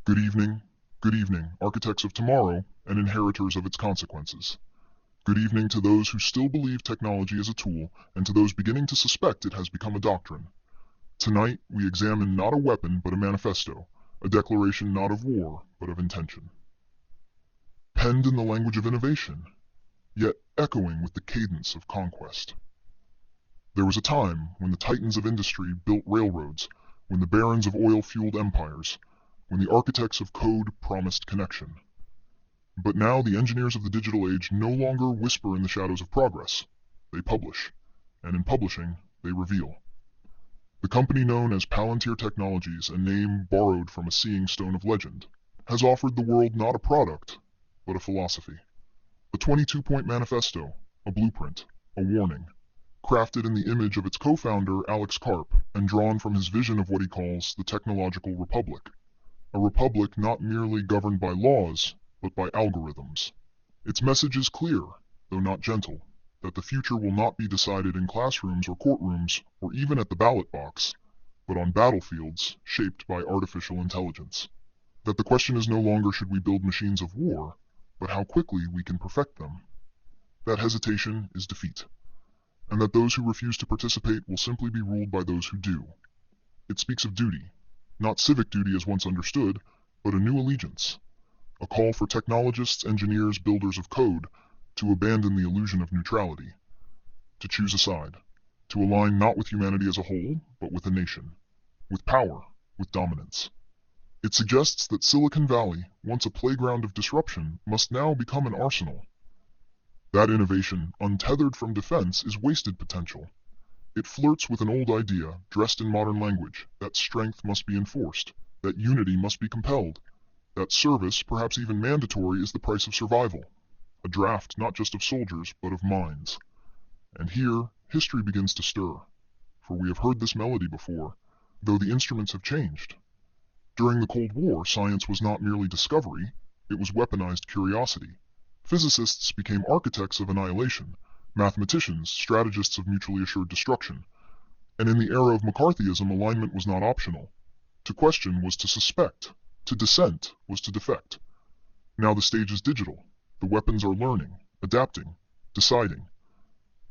Good evening, architects of tomorrow and inheritors of its consequences. Good evening to those who still believe technology is a tool and to those beginning to suspect it has become a doctrine. Tonight, we examine not a weapon but a manifesto, a declaration not of war but of intention. Penned in the language of innovation, yet echoing with the cadence of conquest. There was a time when the titans of industry built railroads, when the barons of oil fueled empires, when the architects of code promised connection. But now the engineers of the digital age no longer whisper in the shadows of progress. They publish, and in publishing, they reveal. The company known as Palantir Technologies, a name borrowed from a seeing stone of legend, has offered the world not a product, but a philosophy. A 22-point manifesto, a blueprint, a warning, crafted in the image of its co-founder Alex Karp and drawn from his vision of what he calls the technological republic. A republic not merely governed by laws, but by algorithms. Its message is clear, though not gentle, that the future will not be decided in classrooms or courtrooms or even at the ballot box, but on battlefields shaped by artificial intelligence. That the question is no longer should we build machines of war, but how quickly we can perfect them. That hesitation is defeat, and that those who refuse to participate will simply be ruled by those who do. It speaks of duty, not civic duty as once understood, but a new allegiance. A call for technologists, engineers, builders of code to abandon the illusion of neutrality, to choose a side, to align not with humanity as a whole, but with a nation, with power, with dominance. It suggests that Silicon Valley, once a playground of disruption, must now become an arsenal. That innovation, untethered from defense, is wasted potential. It flirts with an old idea, dressed in modern language, that strength must be enforced, that unity must be compelled, that service, perhaps even mandatory, is the price of survival. A draft not just of soldiers, but of minds. And here, history begins to stir. For we have heard this melody before, though the instruments have changed. During the Cold War, science was not merely discovery, it was weaponized curiosity. Physicists became architects of annihilation, mathematicians, strategists of mutually assured destruction. And in the era of McCarthyism, alignment was not optional. To question was to suspect. To dissent was to defect. Now the stage is digital. The weapons are learning, adapting, deciding.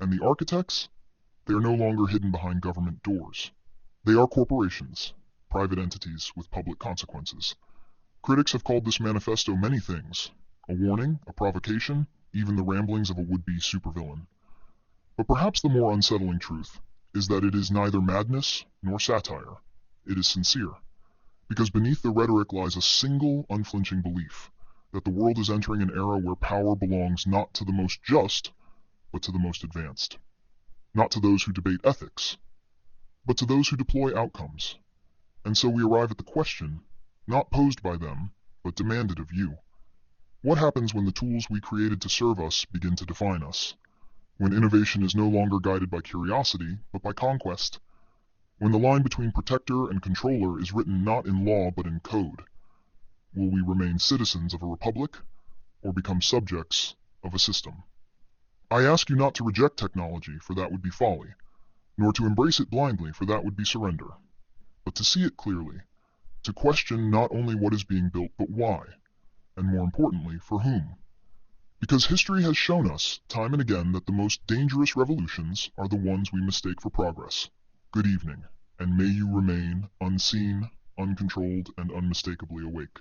And the architects? They are no longer hidden behind government doors. They are corporations, private entities with public consequences. Critics have called this manifesto many things: a warning, a provocation, even the ramblings of a would-be supervillain. But perhaps the more unsettling truth is that it is neither madness nor satire. It is sincere. Because beneath the rhetoric lies a single, unflinching belief that the world is entering an era where power belongs not to the most just, but to the most advanced. Not to those who debate ethics, but to those who deploy outcomes. And so we arrive at the question, not posed by them, but demanded of you. What happens when the tools we created to serve us begin to define us? When innovation is no longer guided by curiosity, but by conquest? When the line between protector and controller is written not in law but in code? Will we remain citizens of a republic, or become subjects of a system? I ask you not to reject technology, for that would be folly, nor to embrace it blindly, for that would be surrender, but to see it clearly, to question not only what is being built, but why, and more importantly, for whom. Because history has shown us, time and again, that the most dangerous revolutions are the ones we mistake for progress. Good evening, and may you remain unseen, uncontrolled, and unmistakably awake.